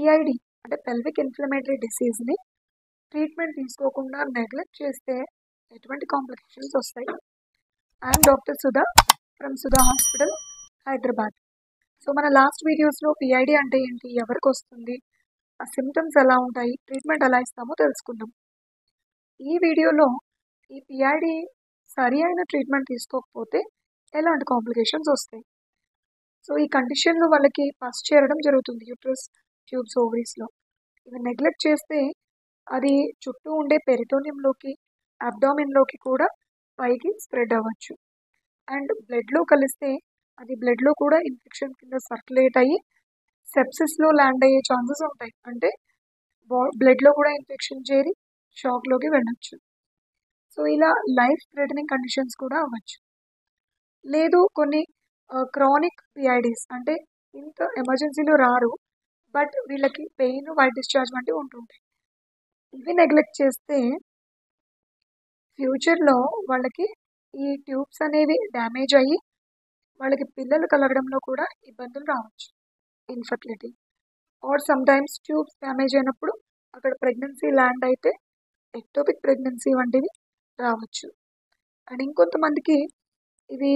PID అంటే pelvic inflammatory డిసీజ్ని treatment తీసుకోకుండా neglect చేస్తే ఎటువంటి కాంప్లికేషన్స్ వస్తాయి. I'm doctor Sudha from Sudha hospital, Hyderabad. So మన లాస్ట్ వీడియోస్లో పిఐడి అంటే ఏంటి, ఎవరికి వస్తుంది, ఆ సిమ్టమ్స్ ఎలా ఉంటాయి, ట్రీట్మెంట్ ఎలా ఇస్తామో తెలుసుకుందాం. ఈ వీడియోలో ఈ పిఐడి సరి అయిన ట్రీట్మెంట్ తీసుకోకపోతే ఎలాంటి కాంప్లికేషన్స్ వస్తాయి. సో ఈ కండిషన్లో వాళ్ళకి పస్ చేరడం జరుగుతుంది యూట్రస్, ట్యూబ్స్, ఓవరీస్లో. ఇవి నెగ్లెక్ట్ చేస్తే అది చుట్టూ ఉండే పెరిటోనియంలోకి, అబ్డామిన్లోకి కూడా పైకి స్ప్రెడ్ అవ్వచ్చు. అండ్ బ్లడ్లో కలిస్తే అది బ్లడ్లో కూడా ఇన్ఫెక్షన్ కింద సర్క్యులేట్ అయ్యి సెప్సిస్లో ల్యాండ్ అయ్యే ఛాన్సెస్ ఉంటాయి. అంటే బ్లడ్లో కూడా ఇన్ఫెక్షన్ చేరి షాక్లోకి వెళ్ళొచ్చు. సో ఇలా లైఫ్ థ్రెటనింగ్ కండిషన్స్ కూడా అవ్వచ్చు. లేదు కొన్ని క్రానిక్ పిఐడీస్ అంటే ఇంత ఎమర్జెన్సీలో రారు, బట్ వీళ్ళకి పెయిన్, వైట్ డిశ్చార్జ్ వంటివి ఉంటుంటాయి. ఇవి నెగ్లెక్ట్ చేస్తే ఫ్యూచర్లో వాళ్ళకి ఈ ట్యూబ్స్ అనేవి డ్యామేజ్ అయ్యి వాళ్ళకి పిల్లలు కలగడంలో కూడా ఇబ్బందులు రావచ్చు. Infertility or sometimes tubes damage అయినప్పుడు అక్కడ ప్రెగ్నెన్సీ ల్యాండ్ అయితే ఎక్టోపిక్ ప్రెగ్నెన్సీ వంటివి రావచ్చు. అండ్ ఇంకొంతమందికి ఇవి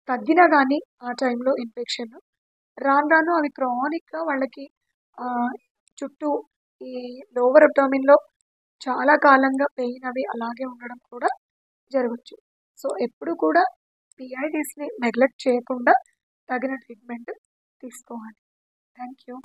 తగ్గినా కానీ ఆ టైంలో ఇన్ఫెక్షన్ రాను రాను అవి క్రానిక్గా వాళ్ళకి చుట్టూ ఈ లోవర్ అబ్డామిన్లో చాలా కాలంగా పెయిన్ అవి అలాగే ఉండడం కూడా జరగవచ్చు. సో ఎప్పుడు కూడా పిఐడీస్ని నెగ్లెక్ట్ చేయకుండా తగిన ట్రీట్మెంట్ తీసుకోవాలి. Thank you.